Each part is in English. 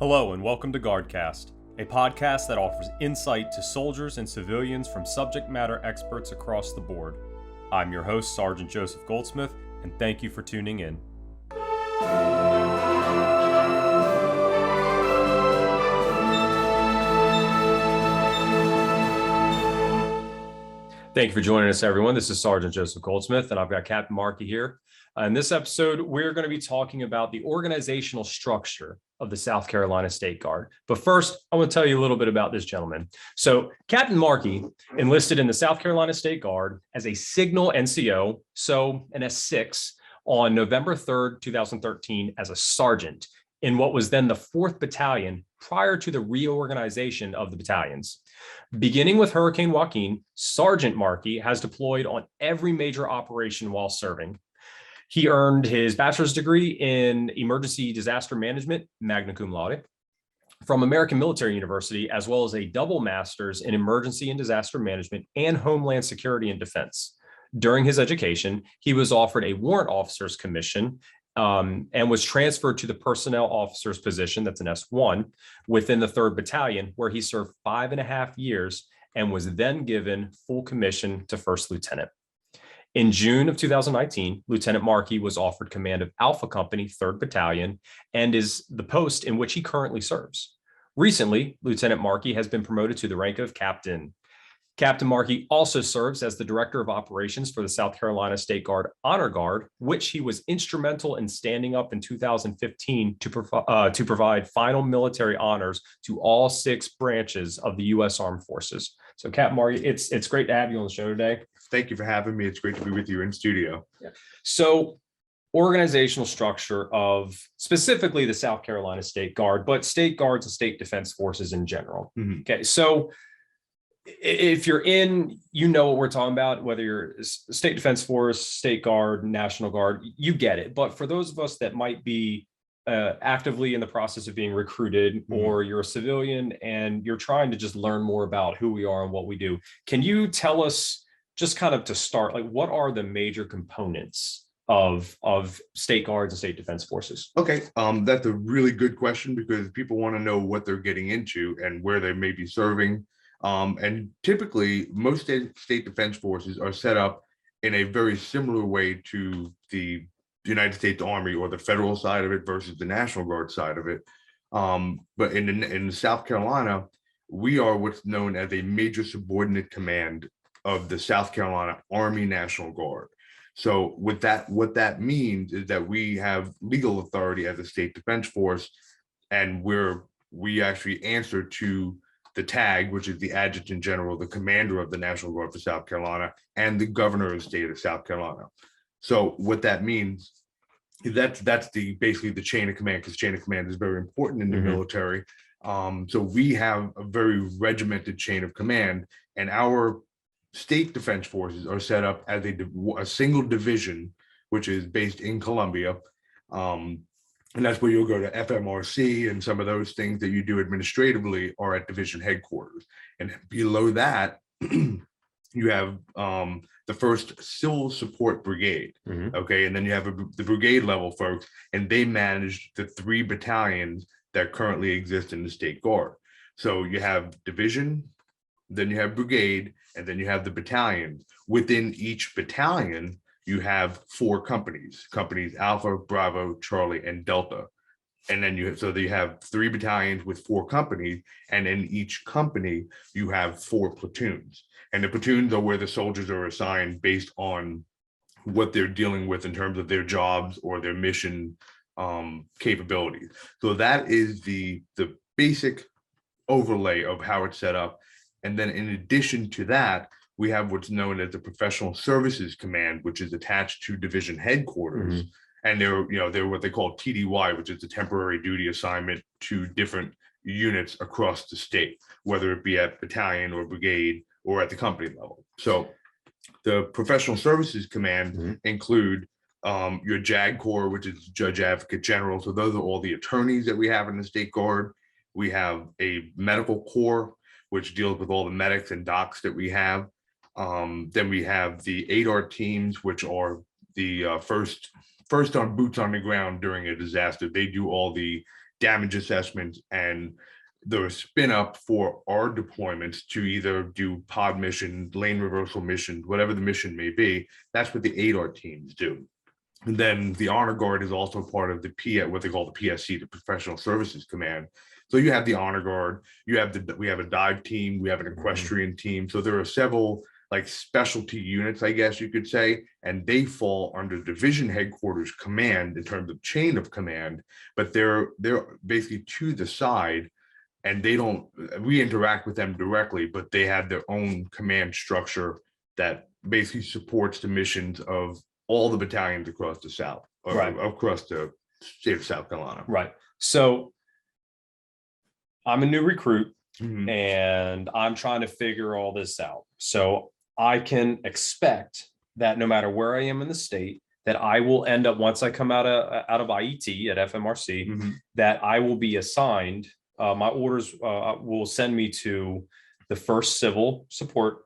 Hello and welcome to GuardCast, a podcast that offers insight to soldiers and civilians from subject matter experts across the board. I'm your host, Sergeant Joseph Goldsmith, and thank you for tuning in. Thank you for joining us, everyone. This is Sergeant Joseph Goldsmith, and I've got Captain Markey here. In this episode, we're going to be talking about the organizational structure of the South Carolina State Guard. But first, I want to tell you a little bit about this gentleman. So Captain Markey enlisted in the South Carolina State Guard as a signal NCO, so an S6, on November 3rd, 2013 as a sergeant in what was then the 4th Battalion prior to the reorganization of the battalions. Beginning with Hurricane Joaquin, Sergeant Markey has deployed on every major operation while serving. He earned his bachelor's degree in emergency disaster management, magna cum laude, from American Military University, as well as a double master's in emergency and disaster management and homeland security and defense. During his education, he was offered a warrant officer's commission and was transferred to the personnel officer's position, that's an S1, within the 3rd Battalion, where he served 5.5 years and was then given full commission to first lieutenant. In June of 2019, Lieutenant Markey was offered command of Alpha Company, 3rd Battalion, and is the post in which he currently serves. Recently, Lieutenant Markey has been promoted to the rank of captain. Captain Markey also serves as the Director of Operations for the South Carolina State Guard Honor Guard, which he was instrumental in standing up in 2015 to provide final military honors to all 6 branches of the U.S. Armed Forces. So, Captain Markey, it's great to have you on the show today. Thank you for having me. It's great to be with you in studio. Yeah. So, organizational structure of specifically the South Carolina State Guard, but state guards and state defense forces in general. Mm-hmm. Okay, so if you're in, you know what we're talking about, whether you're state defense force, state guard, National Guard, you get it. But for those of us that might be actively in the process of being recruited, Mm-hmm. or you're a civilian and you're trying to just learn more about who we are and what we do, can you tell us, just kind of to start, like, what are the major components of state guards and state defense forces? Okay, that's a really good question, because people want to know what they're getting into and where they may be serving. And typically, most state defense forces are set up in a very similar way to the United States Army, or the federal side of it versus the National Guard side of it. But in South Carolina, we are what's known as a major subordinate command of the South Carolina Army National Guard. So what that means is that we have legal authority as a state defense force, and we actually answer to the TAG, which is the Adjutant General, the commander of the National Guard for South Carolina, and the governor of the state of South Carolina. So what that means is that's basically the chain of command, because chain of command is very important in the Mm-hmm. military. So we have a very regimented chain of command, and our state defense forces are set up as a single division, which is based in Columbia. And that's where you'll go to FMRC, and some of those things that you do administratively are at division headquarters. And below that, you have the 1st Civil Support Brigade. Mm-hmm. Okay, and then you have the brigade level folks, and they manage the 3 battalions that currently exist in the State Guard. So you have division, then you have brigade, and then you have the battalions. Within each battalion, you have 4 companies Alpha, Bravo, Charlie, and Delta. And then you have 3 battalions with 4 companies, and in each company, you have 4 platoons. And the platoons are where the soldiers are assigned based on what they're dealing with in terms of their jobs or their mission capabilities. So that is the basic overlay of how it's set up. And then in addition to that, we have what's known as the Professional Services Command, which is attached to division headquarters. Mm-hmm. And they're what they call TDY, which is a temporary duty assignment to different units across the state, whether it be at battalion or brigade or at the company level. So the Professional Services Command mm-hmm. include your JAG Corps, which is Judge Advocate General. So those are all the attorneys that we have in the State Guard. We have a Medical Corps, which deals with all the medics and docs that we have. Then we have the 8R teams, which are the first on boots on the ground during a disaster. They do all the damage assessments and the spin up for our deployments to either do pod missions, lane reversal missions, whatever the mission may be. That's what the ADAR teams do. And then the Honor Guard is also part of the what they call the PSC, the Professional Services Command. So you have the Honor Guard, we have a dive team, we have an equestrian team. So there are several like specialty units, I guess you could say, and they fall under division headquarters command in terms of chain of command, but they're basically to the side, and we interact with them directly, but they have their own command structure that basically supports the missions of all the battalions across the South, or Right. across the state of South Carolina. Right. So I'm a new recruit Mhm. and I'm trying to figure all this out. So I can expect that no matter where I am in the state, that I will end up, once I come out of IET at FMRC, Mhm. that I will be assigned, my orders will send me to the 1st Civil Support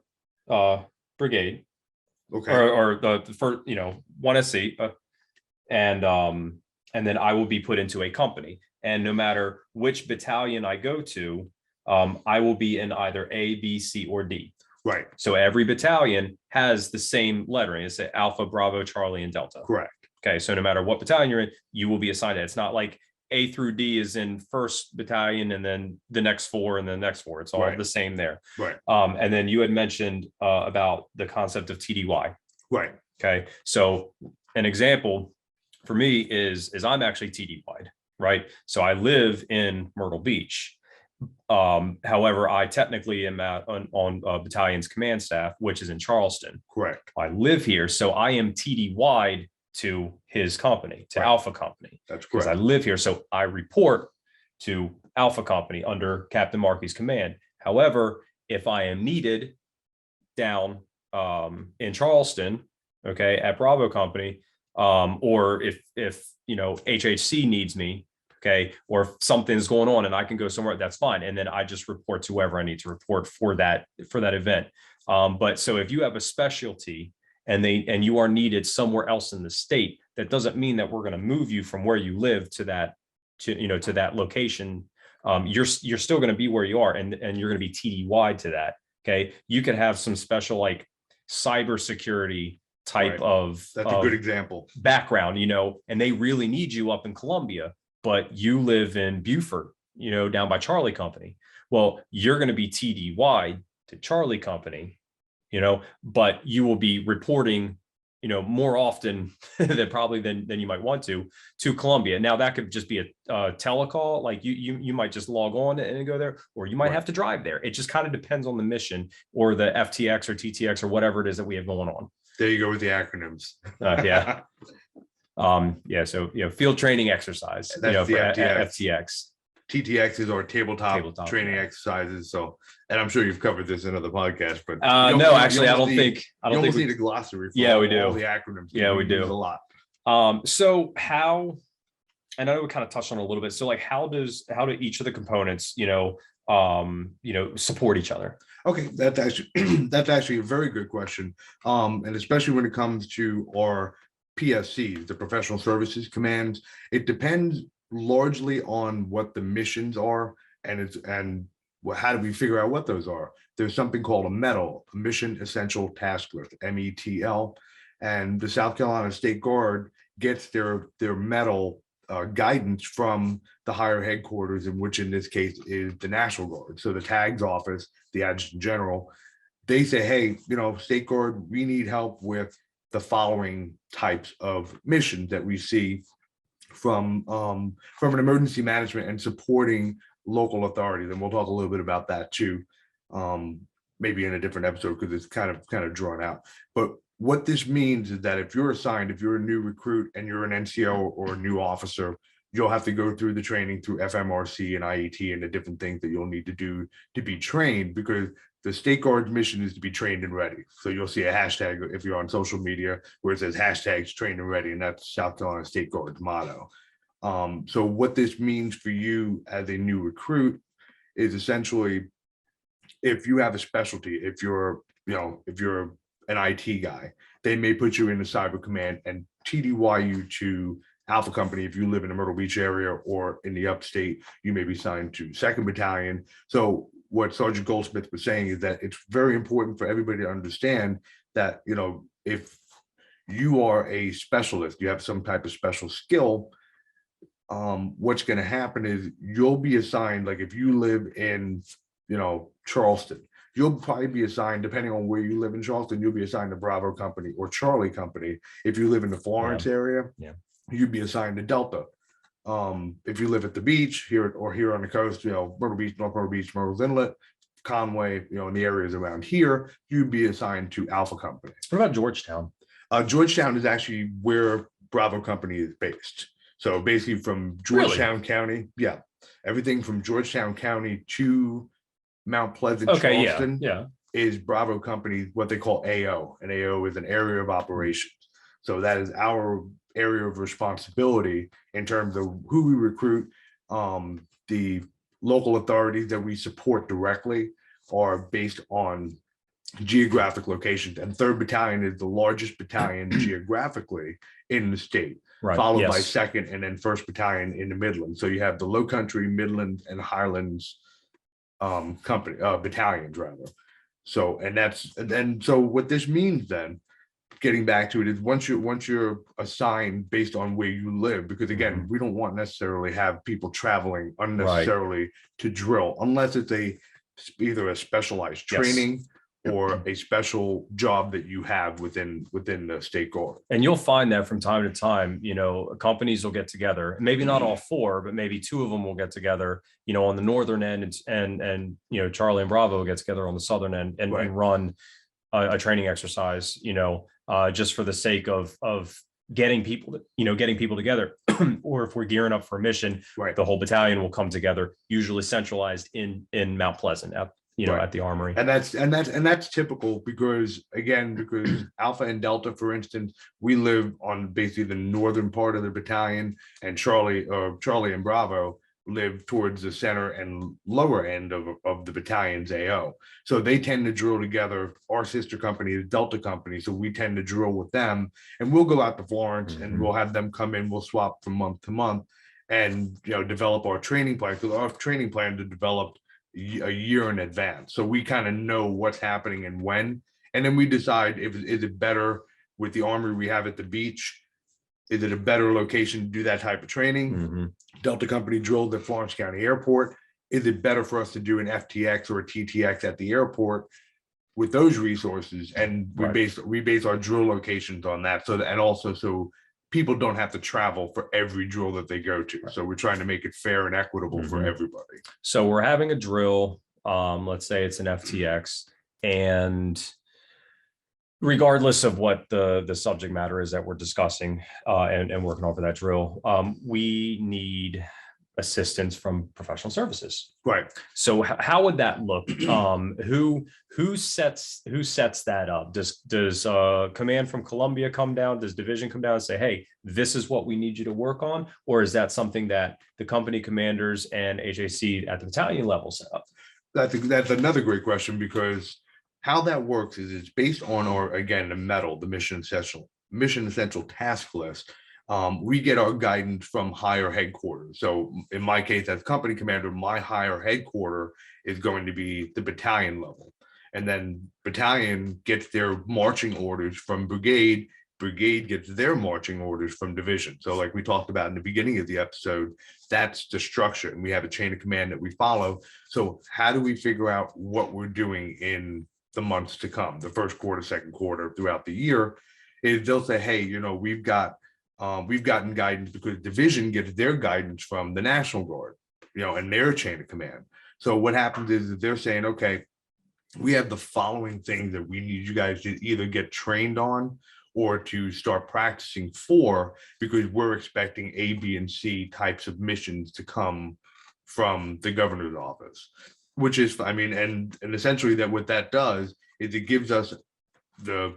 Brigade, Okay. or the first, 1SC, and then I will be put into a company. And no matter which battalion I go to, I will be in either A, B, C, or D. Right. So every battalion has the same lettering. It's Alpha, Bravo, Charlie, and Delta. Correct. Okay, so no matter what battalion you're in, you will be assigned it. It's not like A through D is in 1st battalion and then the next 4 and the next 4. It's all Right. the same there. Right. And then you had mentioned about the concept of TDY. Right. Okay, so an example for me is I'm actually TDY'd, right? So I live in Myrtle Beach. However, I technically am on battalion's command staff, which is in Charleston. Correct. I live here, so I am TDY'd to his company, to Right. Alpha Company. That's Because correct. I live here, so I report to Alpha Company under Captain Markey's command. However, if I am needed down in Charleston, okay, at Bravo Company, or if HHC needs me, okay, or if something's going on and I can go somewhere, that's fine. And then I just report to whoever I need to report for that event. But so if you have a specialty and you are needed somewhere else in the state, that doesn't mean that we're going to move you from where you live to that location. You're still going to be where you are, and you're going to be TDY to that. Okay, you could have some special like cybersecurity type Right. of That's a good example. background, and they really need you up in Columbia, but you live in Beaufort, down by Charlie Company. Well, you're going to be TDY to Charlie Company, but you will be reporting, more often than you might want to Columbia. Now that could just be a telecall, like you might just log on and go there, or you might Right. have to drive there. It just kind of depends on the mission or the FTX or TTX or whatever it is that we have going on. There you go with the acronyms. Yeah. So field training exercise, That's the for FTX. FTX. TTX is our tabletop training yeah. exercises. So, and I'm sure you've covered this in other podcasts, but No, actually, I don't think need a glossary. For Yeah, we do. all the acronyms. Yeah, we do. use a lot. So how, and I know we kind of touched on it a little bit. So like, how do each of the components, support each other? Okay, that's actually a very good question. And especially when it comes to our PSCs, the Professional Services Commands, it depends largely on what the missions are, and how do we figure out what those are? There's something called a METL, Mission Essential Task List, METL, and the South Carolina State Guard gets their METL guidance from the higher headquarters, in which in this case is the National Guard. So the TAG's office, the Adjutant General, they say, hey, State Guard, we need help with the following types of missions that we see from an emergency management and supporting local authorities. And we'll talk a little bit about that too, maybe in a different episode, because it's kind of drawn out. But what this means is that if you're a new recruit and you're an NCO or a new officer, you'll have to go through the training through FMRC and IET and the different things that you'll need to do to be trained, because the State Guard's mission is to be trained and ready. So you'll see a hashtag if you're on social media where it says hashtags trained and ready, and that's South Carolina State Guard's motto. So what this means for you as a new recruit is essentially, if you have a specialty, if you're an IT guy, they may put you in the cyber command and TDY you to Alpha Company, if you live in the Myrtle Beach area or in the upstate, you may be assigned to 2nd Battalion. So what Sergeant Goldsmith was saying is that it's very important for everybody to understand that, if you are a specialist, you have some type of special skill, what's going to happen is you'll be assigned, like if you live in, Charleston, you'll probably be assigned, depending on where you live in Charleston, you'll be assigned to Bravo Company or Charlie Company. If you live in the Florence area, you'd be assigned to Delta. If you live at the beach here on the coast, Myrtle Beach, North Myrtle Beach, Myrtle's Inlet, Conway, in the areas around here, you'd be assigned to Alpha Company. What about Georgetown? Georgetown is actually where Bravo Company is based. So basically from Georgetown County, everything from Georgetown County to Mount Pleasant, Charleston, is Bravo Company, what they call AO. And AO is an area of operations. So that is our area of responsibility in terms of who we recruit. The local authorities that we support directly are based on geographic locations, and 3rd Battalion is the largest battalion geographically in the state, followed by 2nd and then 1st Battalion in the Midlands. So you have the Low Country, Midlands, and Highlands battalions rather. So so what this means then, getting back to it, is once you're assigned based on where you live, because again, we don't want necessarily have people traveling unnecessarily to drill unless it's either a specialized training or a special job that you have within the State Guard. And you'll find that from time to time, companies will get together, maybe not all 4, but maybe 2 of them will get together, on the northern end, and Charlie and Bravo will get together on the southern end and run a training exercise, just for the sake of getting people together. Or if we're gearing up for a mission, the whole battalion will come together, usually centralized in Mount Pleasant at the armory. And that's typical because Alpha and Delta, for instance, we live on basically the northern part of the battalion, and Charlie and Bravo live towards the center and lower end of the battalion's AO. So they tend to drill together. Our sister company, the Delta Company, so we tend to drill with them, and we'll go out to Florence and we'll have them come in. We'll swap from month to month and develop our training plan, because our training plan to develop a year in advance. So we kind of know what's happening and when, and then we decide is it better with the armory we have at the beach? Is it a better location to do that type of training? Delta Company drilled at Florence County Airport. Is it better for us to do an FTX or a TTX at the airport with those resources? And we base our drill locations on that. So people don't have to travel for every drill that they go to. So we're trying to make it fair and equitable for everybody. So we're having a drill, let's say it's an FTX, and regardless of what the subject matter is that we're discussing and working over that drill, we need assistance from professional services. So how would that look? Who sets that up? Does command from Columbia come down? Does division come down and say, hey, this is what we need you to work on? Or is that something that the company commanders and HAC at the battalion level set up? That's another great question, because how that works is it's based on the METL, the mission essential task list. We get our guidance from higher headquarters. So in my case, as company commander, my higher headquarter is going to be the battalion level. And then battalion gets their marching orders from brigade. Brigade gets their marching orders from division. So like we talked about in the beginning of the episode, that's the structure. And we have a chain of command that we follow. So how do we figure out what we're doing in the months to come, the first quarter, second quarter, throughout the year? Is they'll say, hey, we've gotten guidance, because division gets their guidance from the National Guard, and their chain of command. So what happens is that they're saying, okay, we have the following things that we need you guys to either get trained on or to start practicing for, because we're expecting A, B, and C types of missions to come from the governor's office, which is, and essentially that what that does is it gives us the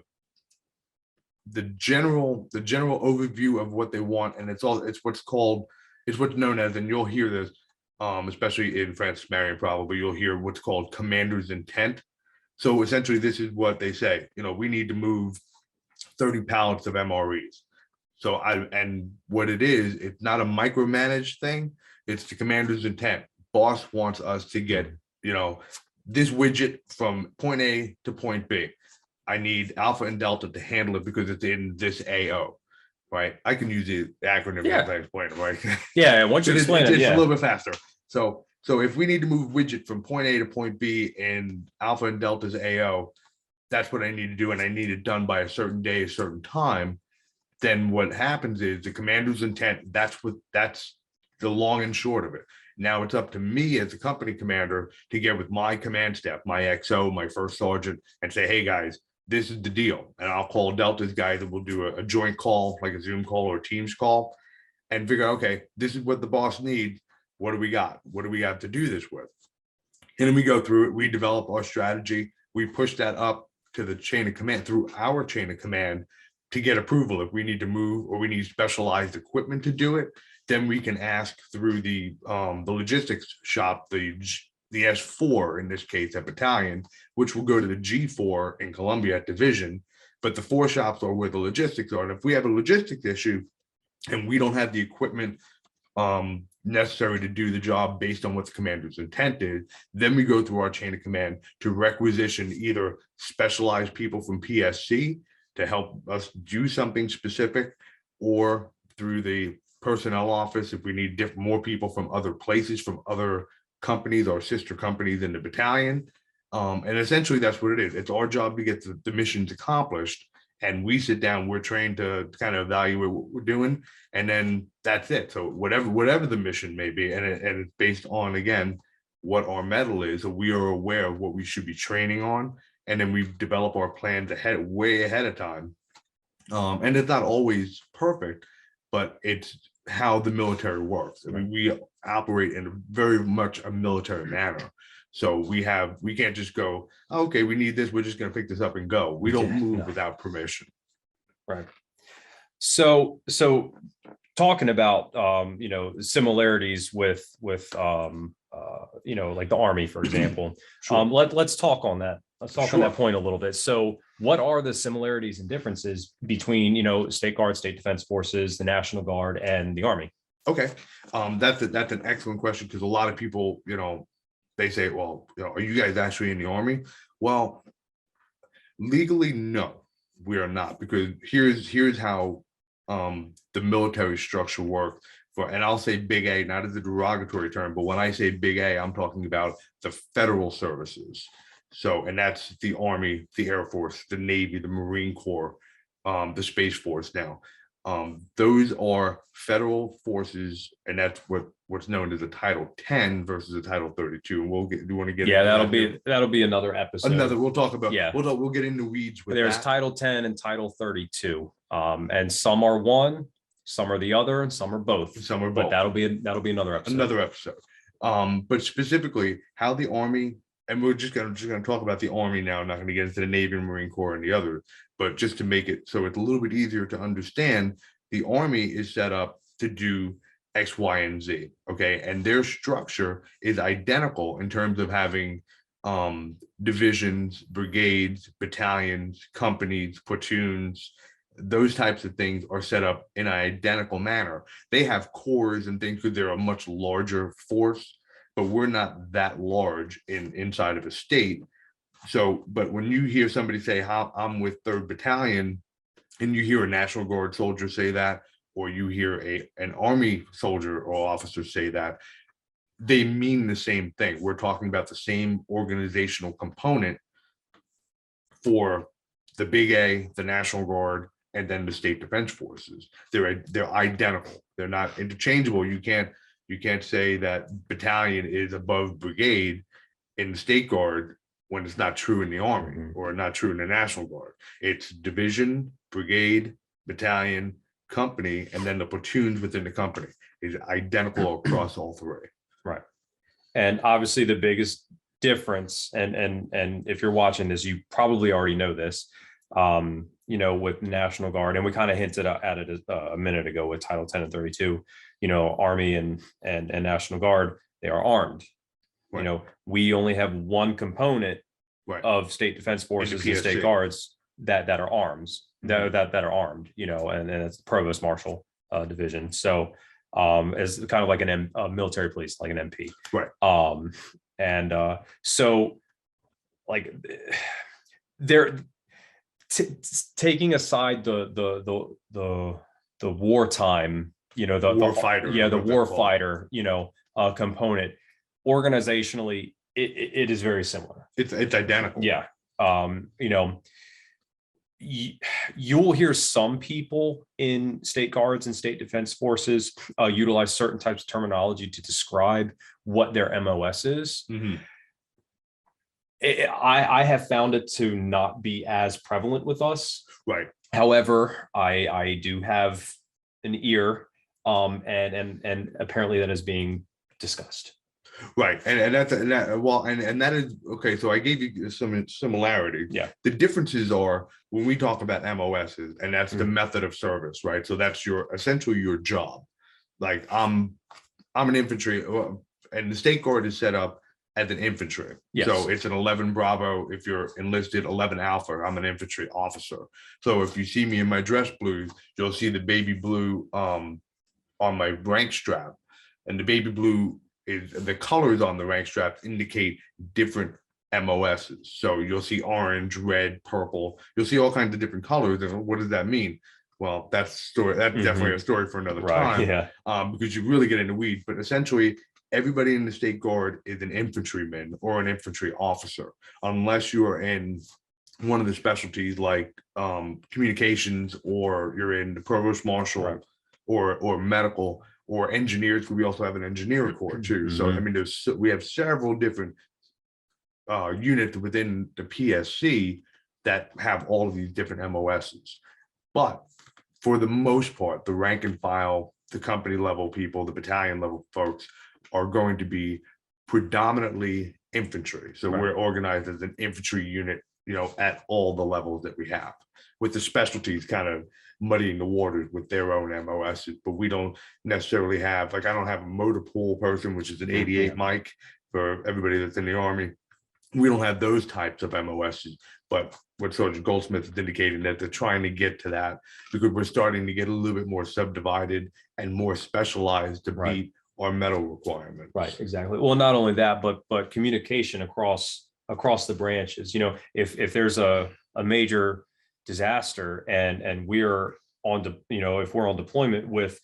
general overview of what they want, and it's what's known as, and you'll hear this, especially in Francis Marion probably, you'll hear what's called commander's intent. So essentially, this is what they say: we need to move 30 pallets of MREs. So and what it is, it's not a micromanaged thing. It's the commander's intent. Boss wants us to get, this widget from point A to point B. I need Alpha and Delta to handle it because it's in this AO, right? I can use the acronym as I explain it, right? Yeah, once you explain it, it's a little bit faster. So if we need to move widget from point A to point B in Alpha and Delta's AO, that's what I need to do, and I need it done by a certain day, a certain time. Then what happens is the commander's intent, that's the long and short of it. Now it's up to me as a company commander to get with my command staff, my XO, my first sergeant, and say, hey guys, this is the deal. And I'll call Delta's guys and we'll do a joint call, like a Zoom call or a Teams call, and figure out, okay, this is what the boss needs. What do we got? What do we have to do this with? And then we go through it, we develop our strategy, we push that up to the chain of command, through our chain of command, to get approval. If we need to move or we need specialized equipment to do it, then we can ask through the logistics shop, the S4 in this case at Battalion, which will go to the G4 in Columbia at Division. But the 4 shops are where the logistics are. And if we have a logistics issue and we don't have the equipment necessary to do the job based on what the commander's intent is, then we go through our chain of command to requisition either specialized people from PSC to help us do something specific, or through the personnel office if we need more people from other places, from other companies or sister companies in the battalion. And essentially that's what it is. It's our job to get the missions accomplished, and we sit down, we're trained to kind of evaluate what we're doing, and then that's it. So whatever the mission may be, and it's based on, again, what our medal is, so we are aware of what we should be training on, and then we develop our plans way ahead of time. And it's not always perfect, but it's how the military works. I mean, we operate in very much a military manner. So we can't just go, okay, we need this, we're just going to pick this up and go. We don't move without permission. Right. So talking about similarities with like the Army, for example. Sure. Let's talk on that. Let's talk on that point a little bit. So what are the similarities and differences between, State Guard, State Defense Forces, the National Guard, and the Army? Okay. That's an excellent question, because a lot of people, they say, well, are you guys actually in the Army? Well, legally, no, we are not, because here's how the military structure works. And I'll say big A, not as a derogatory term, but when I say big A, I'm talking about the federal services. So, and that's the Army, the Air Force, the Navy, the Marine Corps, the Space Force now. Those are federal forces, and that's what's known as a Title 10 versus a Title 32. And do you want to get into that'll be another episode. We'll talk about, we'll get into weeds with There's that. Title 10 and Title 32. And some are one, some are the other, and some are both. But that'll be another episode. But specifically how the Army, and we're just gonna talk about the Army now, I'm not gonna get into the Navy and Marine Corps and the others, but just to make it so it's a little bit easier to understand, the Army is set up to do X, Y, and Z, okay? And their structure is identical in terms of having divisions, brigades, battalions, companies, platoons. Those types of things are set up in an identical manner. They have corps and things because they're a much larger force, but we're not that large inside of a state. So, but when you hear somebody say, how I'm with 3rd Battalion, and you hear a National Guard soldier say that, or you hear an Army soldier or officer say that, they mean the same thing. We're talking about the same organizational component for the big A, the National Guard, and then the State Defense Forces. They're identical. They're not interchangeable. You can't say that battalion is above brigade in the State Guard when it's not true in the Army or not true in the National Guard. It's division, brigade, battalion, company, and then the platoons within the company is identical across all three. Right. And obviously the biggest difference, and if you're watching this, you probably already know this, with National Guard, and we kind of hinted at it a minute ago with Title 10 and 32, Army and National Guard, they are armed. Right. We only have one component of State Defense Forces and State Guards that are arms. that are armed, and it's the provost marshal division. So as kind of like a military police, like an MP. Right. So like they're taking aside the wartime, War fighter. the war fighter, component. Organizationally, it is very similar. It's identical. Yeah. You'll hear some people in state guards and state defense forces utilize certain types of terminology to describe what their MOS is. Mhm. I have found it to not be as prevalent with us. Right. However, I do have an ear, and apparently that is being discussed. Right. And that is okay. So I gave you some similarity. Yeah. The differences are when we talk about MOSs, and that's the method of service, right? So that's essentially your job. Like I'm an infantry, and the state guard is set up as an infantry. Yes. So it's an 11 Bravo. If you're enlisted, 11 Alpha, I'm an infantry officer. So if you see me in my dress blues, you'll see the baby blue on my rank strap, and the baby blue is the colors on the rank strap indicate different MOSs. So you'll see orange, red, purple. You'll see all kinds of different colors. And what does that mean? Well, that's definitely a story for another time. Yeah. Because you really get into weeds. But essentially, everybody in the state guard is an infantryman or an infantry officer, unless you are in one of the specialties like communications, or you're in the provost marshal, Right. or medical, or engineers, because we also have an engineering corps too. So I mean, we have several different units within the PSC that have all of these different MOSs. But for the most part, the rank and file, the company level people, the battalion level folks are going to be predominantly infantry. So Right. we're organized as an infantry unit, at all the levels that we have, with the specialties kind of muddying the waters with their own MOSs. But we don't necessarily have, like, I don't have a motor pool person, which is an 88 mic for everybody that's in the Army. We don't have those types of MOSs. But what Sergeant Goldsmith is indicating, that they're trying to get to that, because we're starting to get a little bit more subdivided and more specialized to Right. meet our medal requirements. Right, exactly. Well, not only that, but communication across the branches. If there's a major disaster and we're if we're on deployment with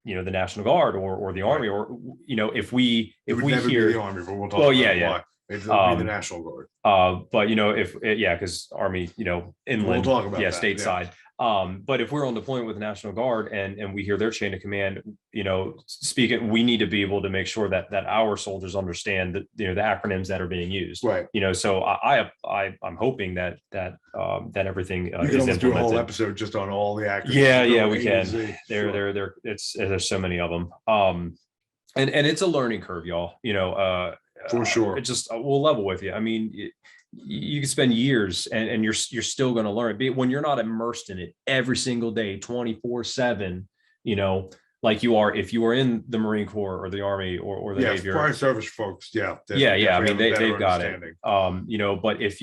the National Guard or the Army, or if we never hear be the Army, but we'll talk well, about yeah. why. It'll be the National Guard. But because Army, inland, We'll talk about that, stateside. But if we're on deployment with the National Guard and we hear their chain of command, speaking, we need to be able to make sure that our soldiers understand that the acronyms that are being used. Right. So I'm hoping that everything We can is almost do a whole implemented. episode just on all the acronyms. Yeah, we A to can. Z. There's so many of them. And it's a learning curve, y'all. For sure. It just we'll level with you. I mean, you can spend years and you're still going to learn it. When you're not immersed in it every single day, 24/7, like you are if you are in the Marine Corps or the Army or the Navy. Prior service folks, I mean, they've got it. But if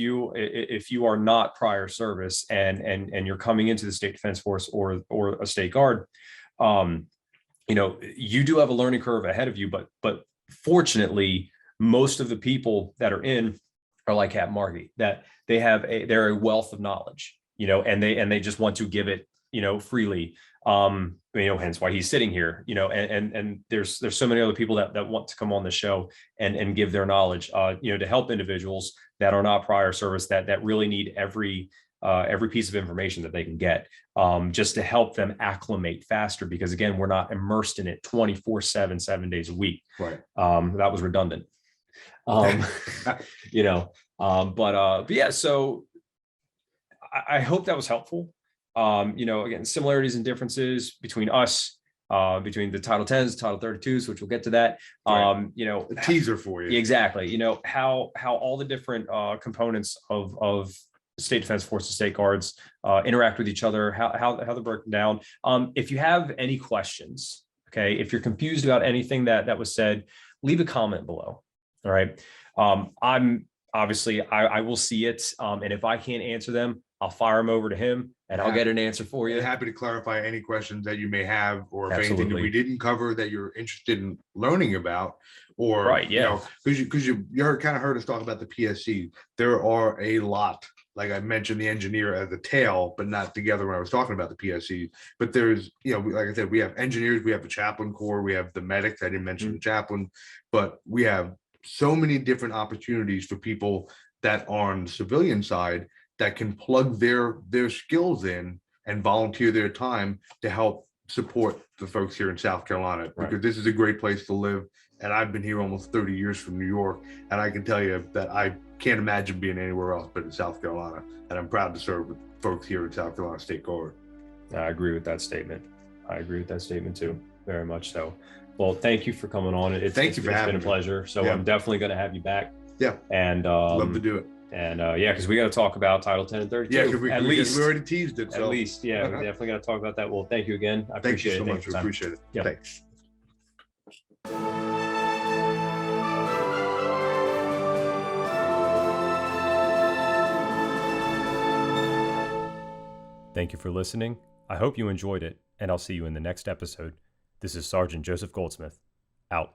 you are not prior service and you're coming into the state defense force or a state guard, you do have a learning curve ahead of you. But fortunately, most of the people that are in are like Captain Markey, that they're a wealth of knowledge, and they just want to give it, freely. Hence why he's sitting here, and there's so many other people that want to come on the show and give their knowledge, to help individuals that are not prior service that really need every piece of information that they can get, just to help them acclimate faster, because again, we're not immersed in it 24/7, 7 days a week. Right. That was redundant. But yeah, so I hope that was helpful. Again, similarities and differences between us, between the Title 10s, Title 32s, which we'll get to that. Right. A teaser for you. Exactly. How all the different components of state defense forces, state guards interact with each other, how they're broken down. If you have any questions, okay, if you're confused about anything that was said, leave a comment below. All right. I'm obviously I will see it. And if I can't answer them, I'll fire them over to him and I'll get an answer for you. Happy to clarify any questions that you may have, or if Absolutely. anything that we didn't cover that you're interested in learning about, or Right, yeah. because you kind of heard us talk about the PSC. There are a lot. Like I mentioned, the engineer as a tail, but not together when I was talking about the PSC. But there's, like I said, we have engineers, we have the chaplain corps, we have the medics. I didn't mention the chaplain, but we have so many different opportunities for people that are on the civilian side that can plug their skills in and volunteer their time to help support the folks here in South Carolina, because this is a great place to live. And I've been here almost 30 years from New York, and I can tell you that I can't imagine being anywhere else but in South Carolina. And I'm proud to serve with folks here in South Carolina State Guard. I agree with that statement. I agree with that statement too, very much so. Well, thank you for coming on. It's been a pleasure. So I'm definitely going to have you back. Yeah. And love to do it. And because we got to talk about Title 10 and 32. Yeah, at least we already teased it. At least, yeah, we're definitely going to talk about that. Well, thank you again. I appreciate it. Thank you so much. We appreciate it. Yeah. Thanks. Thank you for listening. I hope you enjoyed it, and I'll see you in the next episode. This is Sergeant Joseph Goldsmith, out.